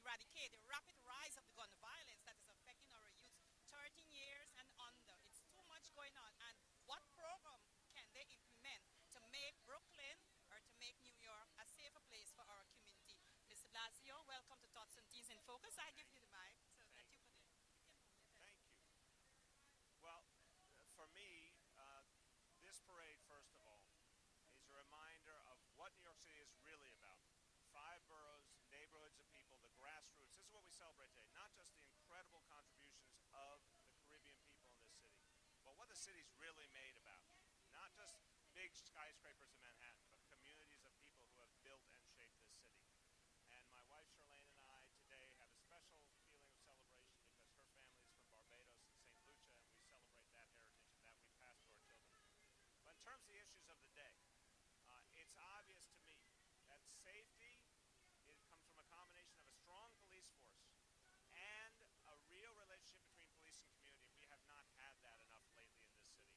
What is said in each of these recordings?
eradicate the rapid rise of the gun violence that is affecting our youth 13 years and under. It's too much going on. And what program can they implement to make Brooklyn or to make New York a safer place for our community? Mr. Blasio, welcome to Thoughts and Teas in Focus. I give you the mic so that you can move it. Thank you. Well, for me, this parade, first of all, is a reminder of what New York City is really about. 5 boroughs, neighborhoods of people, the grassroots. This is what we celebrate today. Not just the incredible contributions of the Caribbean people in this city, but what the city's really made about. Not just big skyscrapers in Manhattan, but communities of people who have built and shaped this city. And my wife Charlene and I today have a special feeling of celebration because her family is from Barbados and St. Lucia, and we celebrate that heritage and that we pass to our children. But in terms of the issues of the day, it's obvious to me that safety comes from a combination of a strong police force and a real relationship between police and community. We have not had that enough lately in this city.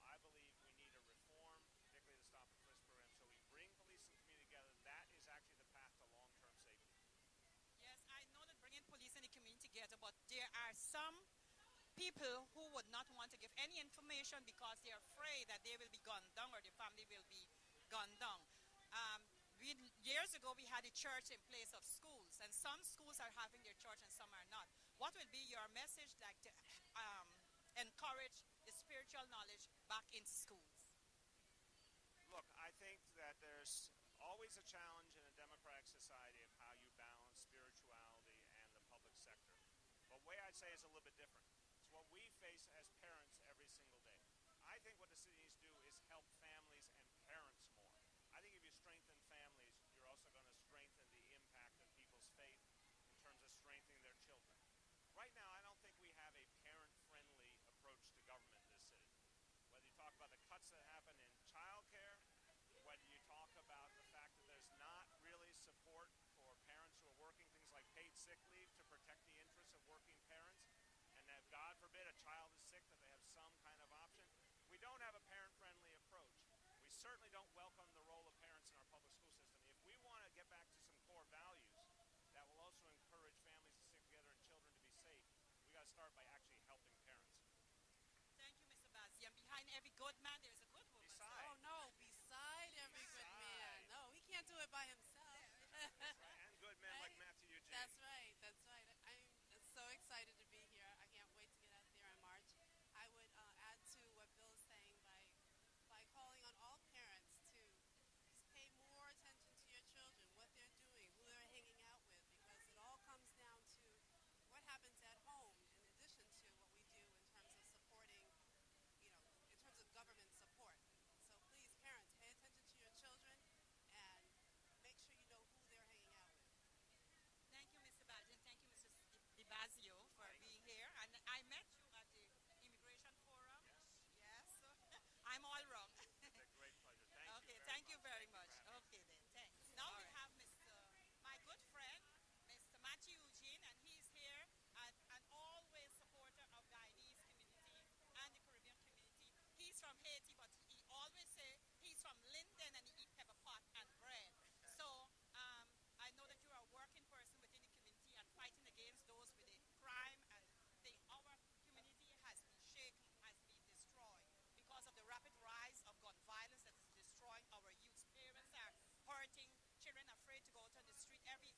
I believe we need a reform, particularly the stop and frisk program, so we bring police and community together. That is actually the path to long-term safety. Yes, I know that bringing police and the community together, but there are some people who would not want to give any information because they're afraid that they will be gunned down or their family will be gunned down. Years ago, we had a church in place of schools, and some schools are having their church and some are not. What will be your message like to encourage the spiritual knowledge back into schools? Look, I think that there's always a challenge in a democratic society of how you balance spirituality and the public sector. But the way I'd say is a little bit different. It's what we face as parents every single day. I think what the city needs to do is help families and parents more. I think if you strengthen families, you're also going to strengthen the impact of people's faith in terms of strengthening their children. Right now, I don't think we have a parent-friendly approach to government in this city. Whether you talk about the cuts that happen in childcare, whether you talk about the fact that there's not really support for parents who are working, things like paid sick leave to protect the interests of working parents, and that, God forbid, a child is sick, that they have some kind of option. We don't have a parent-friendly approach. We certainly don't welcome the role of parents in our public school system. If we want to get back to some core values that will also encourage families to stick together and children to be safe, we got to start by actually helping parents. Thank you, Mr. Bazzi. And behind every good man, there's a good woman. Beside. Oh, no, beside every good man. No, he can't do it by himself. That's right. And good men like Matthew Eugene. That's right, that's right. I'm so excited to be here. I can't wait to get out there in March. I would add to what Bill's saying by calling on all parents to just pay more attention to your children, what they're doing, who they're hanging out with, because it all comes down to what happens at home in addition to what we do in terms of supporting, in terms of government support. So please, parents, pay attention to your children and make sure you know who they're hanging out with. Thank you, Mr. Bazzi, and thank you, Mr. DiBazio, for being here. And I met you at the Immigration Forum. Yes. Yes. I'm all wrong. It's a great pleasure. Thank you very much. Thank you. Okay, then. Thanks. Now we have my good friend, Mr. Matthew Eugene, and he's here as an always supporter of the Guyanese community and the Caribbean community. He's from Haiti, but he always say he's from Linden and he eat pepper pot and bread. So I know that you're a working person within the community and fighting against those with the crime and our community has been shaken, has been destroyed because of the rapid rise of gun violence that is destroying our youth. Parents are hurting, children are afraid to go out on the street. Every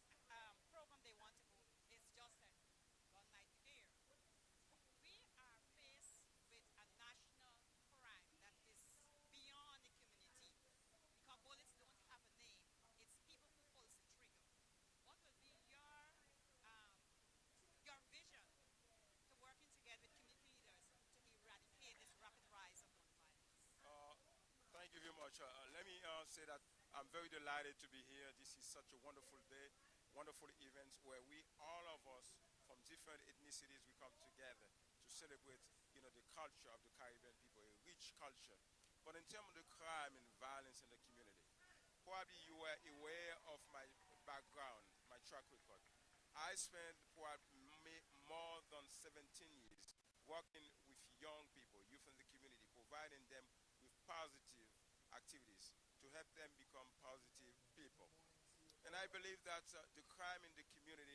program they want to go is just a gun night here. We are faced with a national crime that is beyond the community because bullets don't have a name. It's people who pulls the trigger. What will be your vision to working together with community leaders to eradicate this rapid rise of gun violence? Thank you very much. Let me say that I'm very delighted to be here. This is such a wonderful day, wonderful event where all of us from different ethnicities, we come together to celebrate, the culture of the Caribbean people, a rich culture. But in terms of the crime and violence in the community, probably you were aware of my background, my track record. I spent probably more than 17 years working with young people, youth in the community, providing them with positive activities to help them become positive people. And I believe that the crime in the community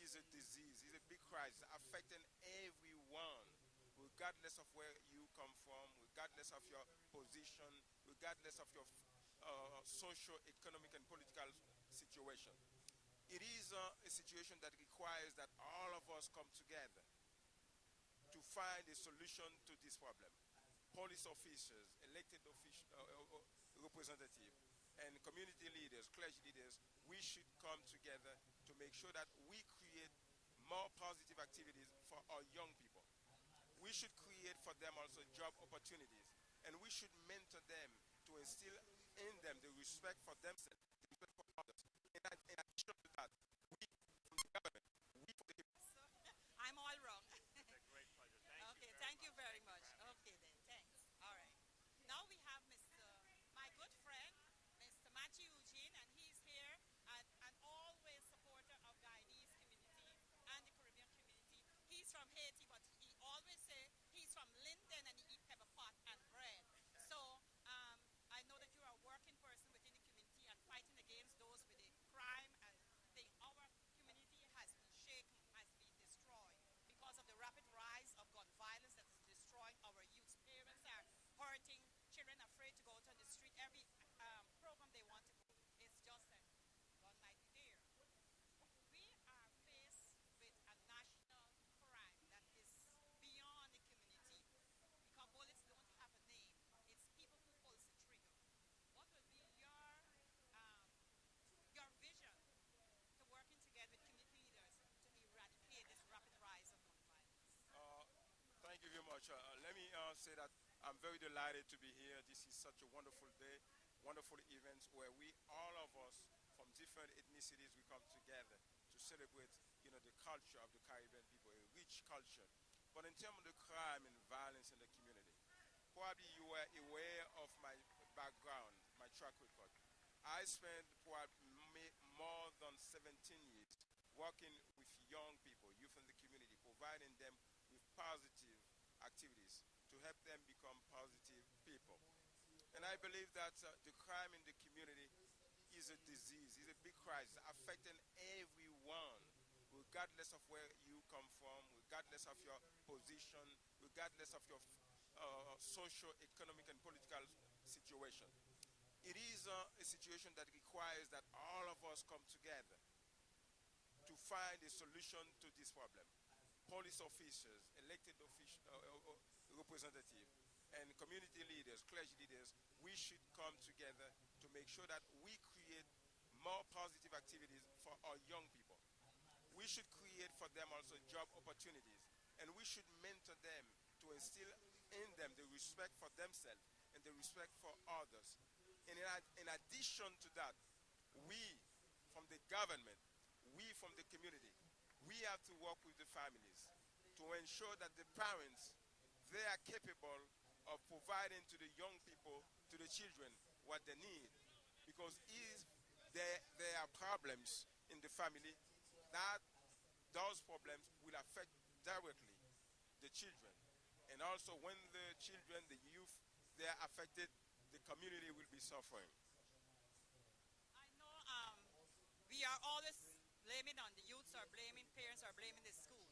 is a disease, is a big crisis affecting everyone, regardless of where you come from, regardless of your position, regardless of your social, economic, and political situation. It is a situation that requires that all of us come together to find a solution to this problem. Police officers, elected representatives, and community leaders, clergy leaders, we should come together to make sure that we create more positive activities for our young people. We should create for them also job opportunities, and we should mentor them to instill in them the respect for themselves, the respect for others. In addition to that, we from the government, we from the So I'm all wrong. It's a great pleasure. Thank you Okay, very thank you much. very Thank you much. for having Okay then, thanks. All right. Now we have my good friend, Mr. Matthew Eugene, and he's here and an always supporter of Guyanese community and the Caribbean community. He's from Haiti, but he always say he's from Linden and he eat pepper pot and bread. So I know that you're a working person within the community and fighting against those with the crime and thing. Our community has been shaken, has been destroyed because of the rapid rise of gun violence that is destroying our youth. Parents are hurting, children are afraid to go out on the street. Every program they want to go, it's just that gun might be there. We are faced with a national crime that is beyond the community because bullets don't have a name. It's people who pulls the trigger. What will be um, your vision to working together with community leaders to eradicate this rapid rise of gun violence? Uh, Thank you very much. Let me say that I'm very delighted to be here. This is such a wonderful day, wonderful event where we, all of us from different ethnicities, we come together to celebrate, the culture of the Caribbean people, a rich culture. But in terms of the crime and violence in the community, probably you were aware of my background, my track record. I spent probably more than 17 years working with young people, youth in the community, providing them with positive activities to help them become positive people. And I believe that the crime in the community is a disease, is a big crisis affecting everyone, regardless of where you come from, regardless of your position, regardless of your social, economic, and political situation. It is a situation that requires that all of us come together to find a solution to this problem. Police officers, elected representatives, and community leaders, clergy leaders, we should come together to make sure that we create more positive activities for our young people. We should create for them also job opportunities, and we should mentor them to instill in them the respect for themselves and the respect for others. And in addition to that, we from the government, we from the community, we have to work with the families to ensure that the parents, they are capable of providing to the young people, to the children, what they need. Because if there are problems in the family, that those problems will affect directly the children. And also when the children, the youth, they are affected, the community will be suffering. I know we are always blaming on the youths or blaming parents or blaming the school.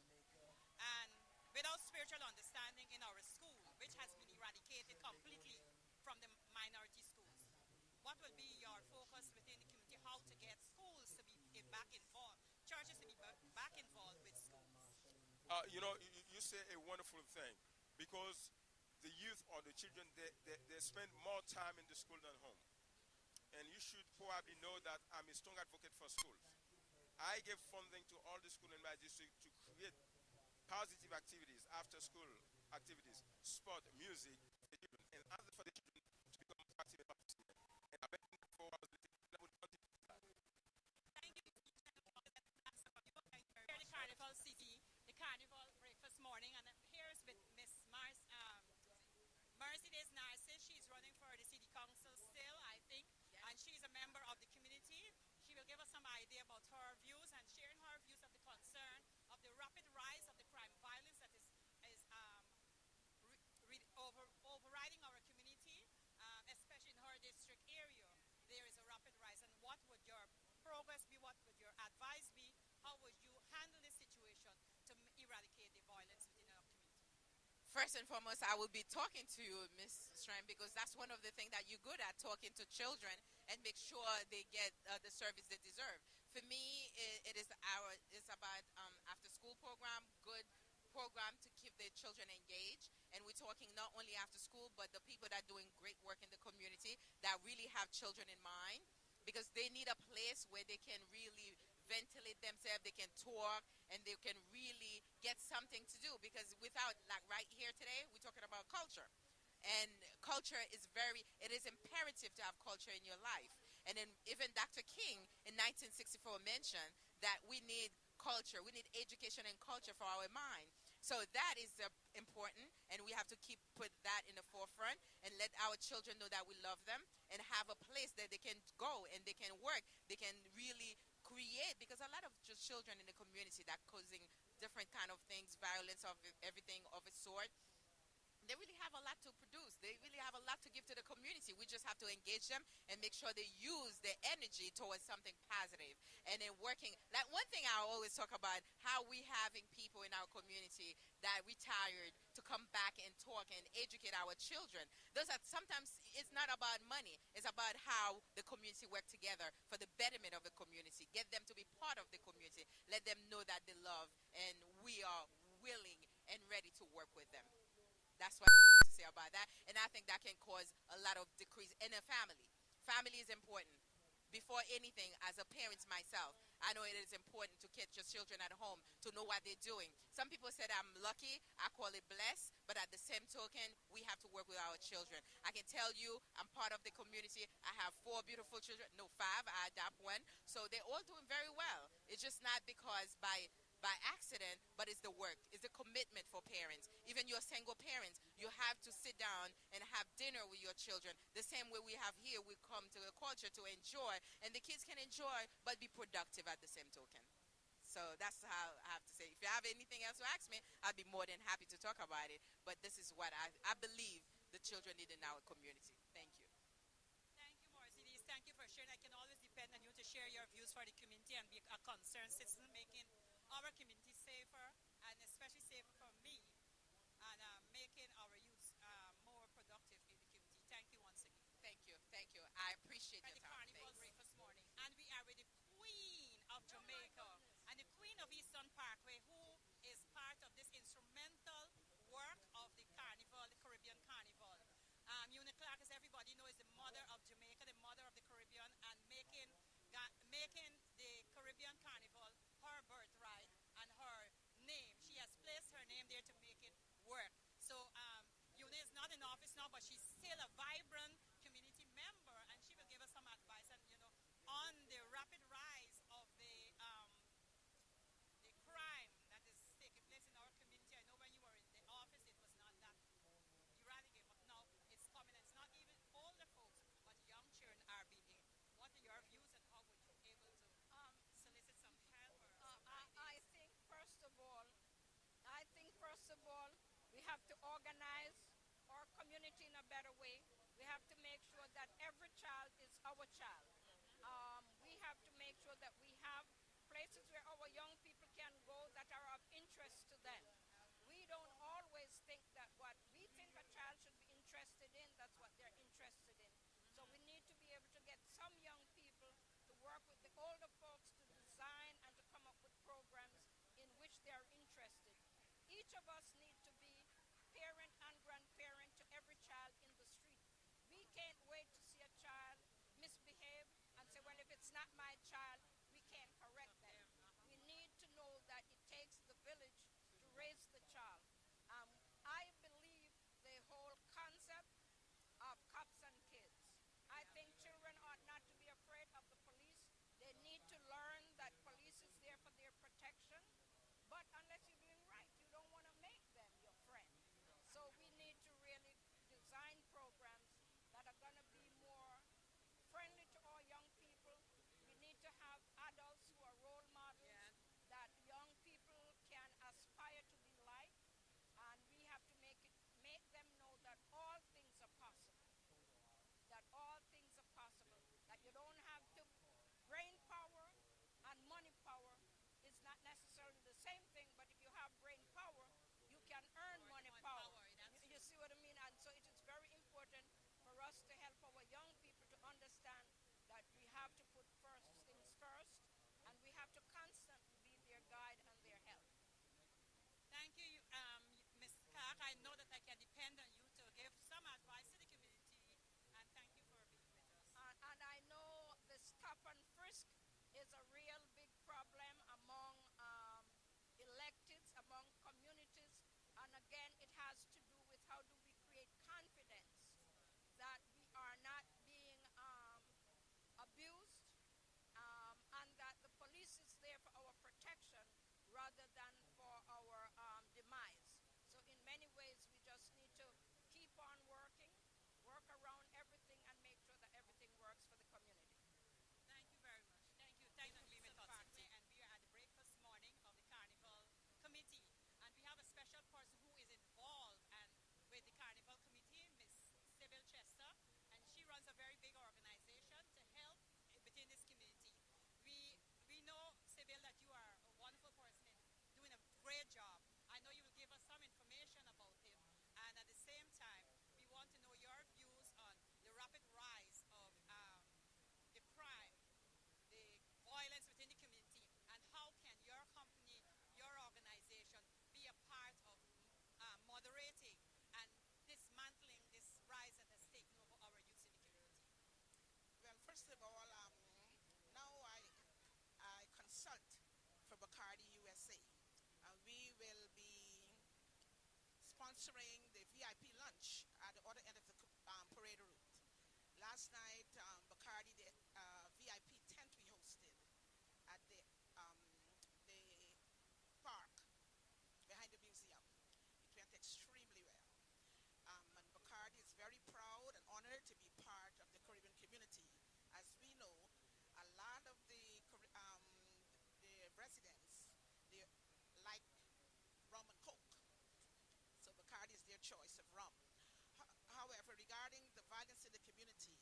And without spiritual understanding in our school, which has been eradicated completely from the minority schools, what will be your focus within the community? How to get schools to be back involved, churches to be back involved with schools? You say a wonderful thing because the youth or the children, they spend more time in the school than home. And you should probably know that I'm a strong advocate for schools. I give funding to all the schools in my district to create positive activities, after school activities, sport, music, for the children, and other for the children to become more active and participate. And I've been doing that for a while, and I will continue to do that. Thank you, Mr. Answer from you. And here the Carnival City, the Carnival breakfast morning, and here is with Miss Mercedes Narcissus. She's running for the city council still, I think, and she's a member of the community. She will give us some idea about her views and sharing her views of the concern of the rapid rise of the crime violence that is overriding our community, especially in her district area. There is a rapid rise. And what would your progress be? What would your advice be? How would you handle this First and foremost, I will be talking to you, Miss Strand, because that's one of the things that you're good at, talking to children and make sure they get the service they deserve. For me, it is it's about after school program, good program to keep the children engaged. And we're talking not only after school, but the people that are doing great work in the community that really have children in mind, because they need a place where they can really ventilate themselves, they can talk, and they can really get something to do. Because without, like right here today, we're talking about culture. And culture is it is imperative to have culture in your life. And then even Dr. King in 1964 mentioned that we need culture, we need education and culture for our mind. So that is important, and we have to keep put that in the forefront and let our children know that we love them and have a place that they can go and they can work, they can really create, because a lot of just children in the community that causing different kind of things, violence of everything of a sort, they really have a lot to produce. They really have a lot to give to the community. We just have to engage them and make sure they use their energy towards something positive. And then working, like one thing I always talk about, how we having people in our community that retired to come back and talk and educate our children. Those are sometimes, it's not about money. It's about how the community work together for the betterment of the community. Get them to be part of the community. Let them know that they love and we are willing and ready to work with them. That's what I have to say about that. And I think that can cause a lot of decrease in a family. Family is important. Before anything, as a parent myself, I know it is important to catch your children at home to know what they're doing. Some people said I'm lucky, I call it blessed, but at the same token, we have to work with our children. I can tell you, I'm part of the community. I have 4 beautiful children, no 5, I adopt 1. So they're all doing very well. It's just not because by accident, but it's the work, it's the commitment for parents. Even your single parents, you have to sit down and have dinner with your children. The same way we have here, we come to the culture to enjoy, and the kids can enjoy, but be productive at the same token. So that's how I have to say. If you have anything else to ask me, I'd be more than happy to talk about it. But this is what I believe the children need in our community. Thank you. Thank you, Mercedes. Thank you for sharing. I can always depend on you to share your views for the community and be a concerned citizen, making our community safer, and especially safer for me, and making our youth more productive in the community. Thank you once again. Thank you. Thank you. I appreciate For your the time. carnival Thanks. breakfast morning, and we are with the Queen of Jamaica and the Queen of Eastern Parkway, who is part of this instrumental work of the carnival, the Caribbean Carnival. Eunice Clark, as everybody knows, is the mother of Jamaica, the mother of the Caribbean, and making the Caribbean Carnival her birthright and her name. She has placed her name there to make it work. So Eunice is not in office now, but she's still a vibrant community member, and she will give us some advice. And on the rapid rise of the crime that is taking place in our community. I know when you were in the office, it was not that eradicated, but now it's coming. And it's not even older folks, but young children are being hit. What are your views, and how would you able to solicit some help or some I ideas? think first of all, we have to organize our community in a better way. We have to make sure that every child is our child. We have to make sure that we have places where our young people can go that are of interest to them. We don't always think that what we think a child should be interested in, that's what they're interested in. So we need to be able to get some young people to work with the older folks to design and to come up with programs in which they are interested. Each of us need to be parent and grandparent to every child in the street. We can't wait to see a child misbehave and say, well, if it's not my child, we can't correct them. We need to know that it takes the village to raise the child. I believe the whole concept of cops and kids. I think children ought not to be afraid of the police. They need to learn that police is there for their protection. But unless you're doing right, you don't want to make them what I mean? And so it is very important for us to help our young people to understand that we have to put first things first, and we have to constantly be their guide and their help. Thank you, Ms. Clark. I know that I can depend on you to give some advice to the community, and thank you for being with us. And I know the stop and frisk is a real big problem among electeds, among communities. And again, it has to do with how do we create confidence that we are not being abused, and that the police is there for our protection rather than for our demise. So in many ways, we just need to keep on working, work around everything, and make sure that everything works for the community. Thank you very much. Thank you. Thank you, Ms. Party. And we are at the breakfast morning of the Carnival Committee. And we have a special person who is involved and with the Carnival Committee, Ms. Sybil Chester. And she runs a very big organization to help within this community. We know, Sybil, that you are a wonderful person in doing a great job. I know you will give us some information about him. And at the same time, we want to know your views on the rapid rise of the crime, the violence within the community, and how can your company, your organization, be a part of moderating and dismantling this rise that has taken over our youth in the community? Well, first of all, now I consult for Bacardi USA. We will be sponsoring the VIP lunch at the other end of the parade route. Last night, Bacardi, the VIP tent we hosted at the park behind the museum. It went extremely well. And Bacardi is very proud and honored to be part of the Caribbean community. As we know, a lot of the residents, they like rum and coke. So Bacardi is their choice of rum. However, regarding the violence in the community,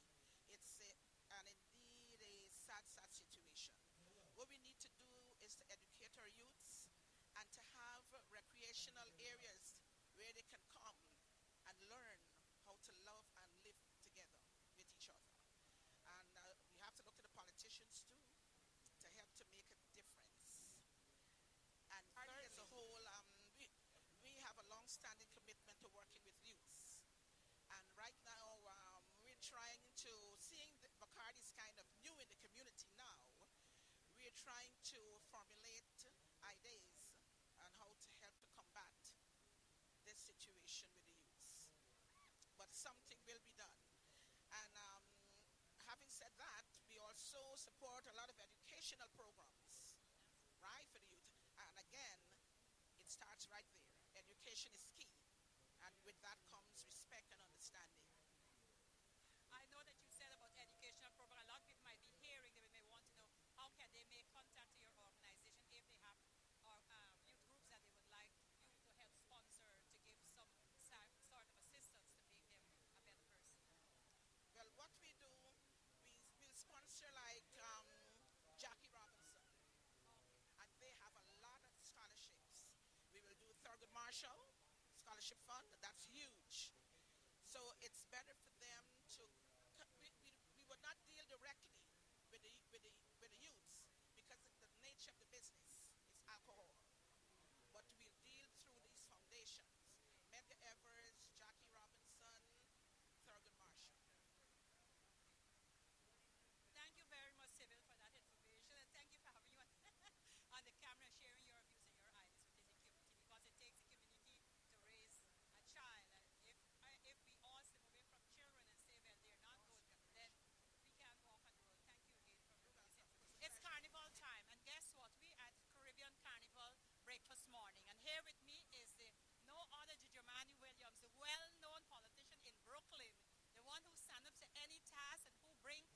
it's and indeed a sad, sad situation. What we need to do is to educate our youths and to have recreational areas where they can come and learn how to love and live together with each other. And we have to look to the politicians too to help to make a difference. And party as a whole, we have a long-standing commitment to working with youths. And right now, we're trying to, seeing that Bacardi is kind of new in the community now, we're trying to formulate ideas on how to help to combat this situation with the youths. But something will be done. And having said that, we also support a lot of educational programs, right, for the youth. And again, it starts right there. Education is key. And with that comes respect and understanding. I know that you said about educational program. A lot of people might be hearing, they may want to know how can they make contact to your organization if they have youth groups that they would like you to help sponsor to give some sort of assistance to make them a better person. Well, what we do, we sponsor like Jackie Robinson, and they have a lot of scholarships. We will do Thurgood Marshall Scholarship Fund, that's huge. So it's better for them to. We would not deal directly with the youths because the nature of the business is alcohol. But we'll deal through these foundations: Medgar Evers, Jackie Robinson, Thurgood Marshall. Thank you very much, Sybil, for that information, and thank you for having you on the camera, sharing your views and your ideas within the community, because it takes the community to raise a child. And if we all step away from children and say, well, they're not good, then we can't walk on the road. Thank you again for bringing this information. It's carnival time, and guess what? We at Caribbean Carnival breakfast morning, and here with me is the no other Jujamani Williams, the well-known politician in Brooklyn, the one who stands up to any task and who bring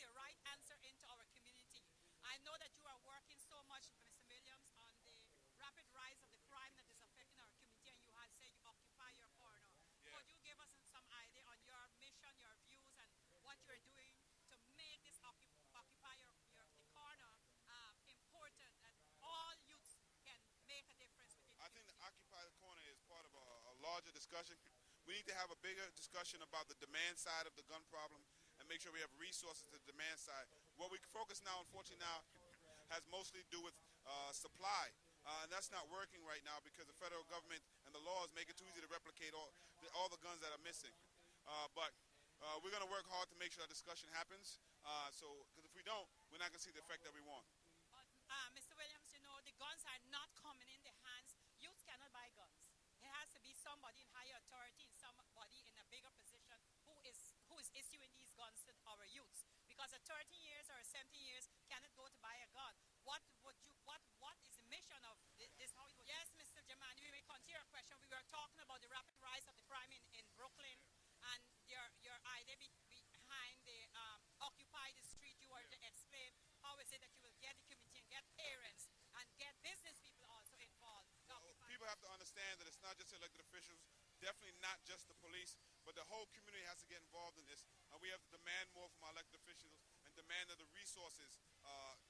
the right answer into our community. I know that you are working so much, Mr. Williams, on the rapid rise of the crime that is affecting our community, and you had said you occupy your corner. Yeah. Could you give us some idea on your mission, your views, and what you're doing to make this occupy the corner important, and all youths can make a difference within the I think the community? Occupy the Corner is part of a larger discussion. We need to have a bigger discussion about the demand side of the gun problem and make sure we have resources to the demand side. What we focus now, unfortunately now, has mostly to do with supply. And that's not working right now because the federal government and the laws make it too easy to replicate all the guns that are missing. But we're going to work hard to make sure that discussion happens. Because if we don't, we're not going to see the effect that we want. But, Mr. Williams, you know, the guns are not coming in the hands. Youth cannot buy guns. It has to be somebody in higher authority, somebody in a bigger position who is issuing these guns to our youths. Because at 13 years or 17 years cannot go to buy a gun. What is the mission of this? Yes, Mr. Jamani, we may continue our question. We were talking about the rapid rise of the crime in Brooklyn and your idea behind the Occupy the Street. You were to explain how is it that you will get the community and get parents and get business people also involved. People have to understand that it's not just elected officials, definitely not just the police, but the whole community has to get involved in this. And we have to demand more from our elected officials and demand that the resources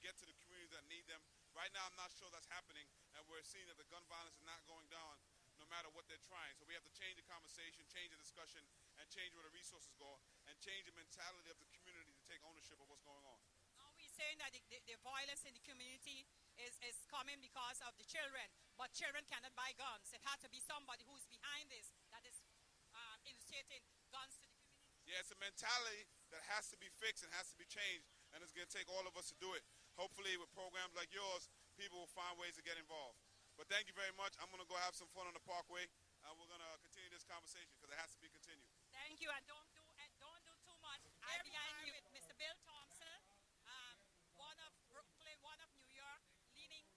get to the communities that need them. Right now, I'm not sure that's happening, and we're seeing that the gun violence is not going down no matter what they're trying. So we have to change the conversation, change the discussion, and change where the resources go, and change the mentality of the community to take ownership of what's going on. Now we're saying that the violence in the community is coming because of the children, but children cannot buy guns. It has to be somebody who's behind this that is initiating guns to the community. Yeah, it's a mentality that has to be fixed and has to be changed, and it's going to take all of us to do it. Hopefully, with programs like yours, people will find ways to get involved. But thank you very much. I'm going to go have some fun on the Parkway, and we're going to continue this conversation because it has to be continued. Thank you, and don't do too much. I began with Mr. Bill Thompson, one of Brooklyn, one of New York, leading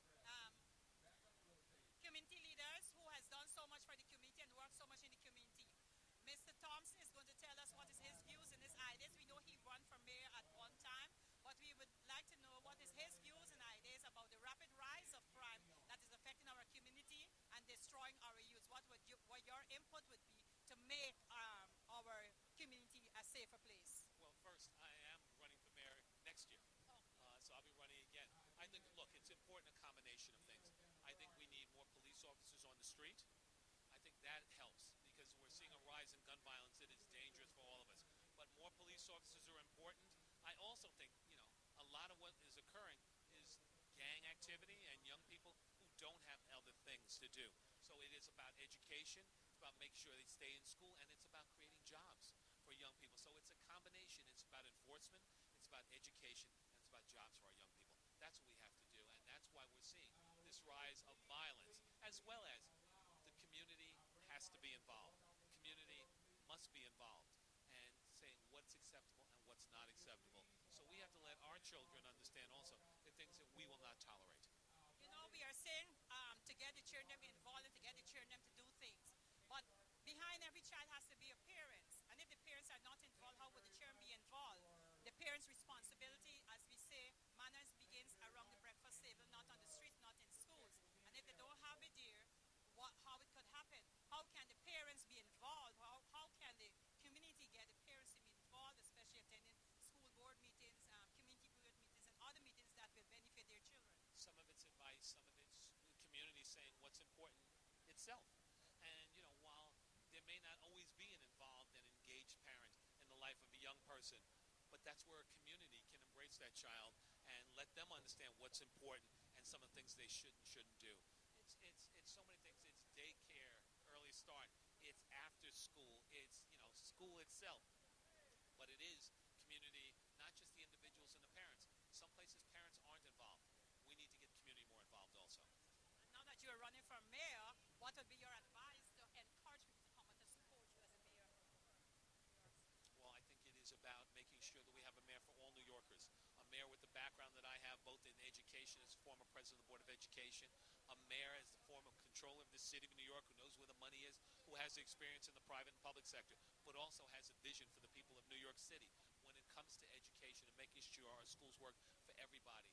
community leaders who has done so much for the community and worked so much in the community. Mr. Thompson is going to tell us what is his views and his ideas. We know he ran for mayor at one time, but we would like to know what is his views and ideas about the rapid rise of crime that is affecting our community and destroying our youth. What your input would be to make our community a safer place? Well, first, I am running for mayor next year, so I'll be running again. I think, look, it's important, a combination of things. I think we need more police officers on the street. I think that helps because we're seeing a rise in gun violence. It is dangerous for all of us. But more police officers are important. I also think, a lot of what is occurring is gang activity and young people who don't have other things to do. So it is about education. It's about making sure they stay in school, and it's about creating jobs for young people. So it's a combination. It's about enforcement, it's about education, and it's about jobs for our young people. That's what we have to do, and that's why we're seeing this rise of violence, as well as the community has to be involved. The community must be involved and saying what's acceptable and what's not acceptable. So we have to let our children understand also the things that we will not tolerate. You know, we are saying to get the children involved and to get the children to do things. But behind every child has to be a parent. And if the parents are not involved, how would the children be involved? The parents' responsibility, as we say, manners begins around the breakfast table, not on the streets, not in schools. And if they don't have it there, how it could happen? How can the parents be involved? How can the community get the parents to be involved, especially attending school board meetings, community board meetings, and other meetings that will benefit their children? Some of it's advice, some of it's the community saying what's important itself. And, while there may not always be an involved and engaged parent in the life of a young person, but that's where a community can embrace that child and let them understand what's important and some of the things they should and shouldn't do. It's so many things. It's daycare, early start. It's after school. It's, school itself. But it is community, not just the individuals and the parents. Some places parents aren't involved. We need to get community more involved also. Now that you're running for mayor, what would be your advice to encourage people to come and to support you as a mayor? Well, I think it is about making sure that we have a mayor for all New Yorkers. A mayor with the background that I have, both in education as former president of the Board of Education, a mayor as the former controller of the city of New York who knows where the money is, who has experience in the private and public sector, but also has a vision for the people of New York City when it comes to education and making sure our schools work for everybody,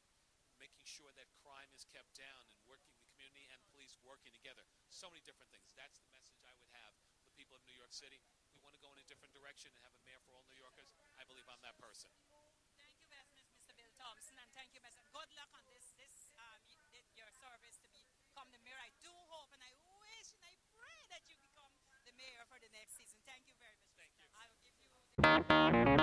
making sure that crime is kept down and working the community and police working together. So many different things. That's the message I would have for people of New York City. We want to go in a different direction and have a mayor for all New Yorkers. I believe I'm that person. Thank you, Mr. Bill Thompson, and thank you, Mr. Good luck on your service to become the mayor. I do hope and I wish and I pray that you become the mayor for the next season. Bye.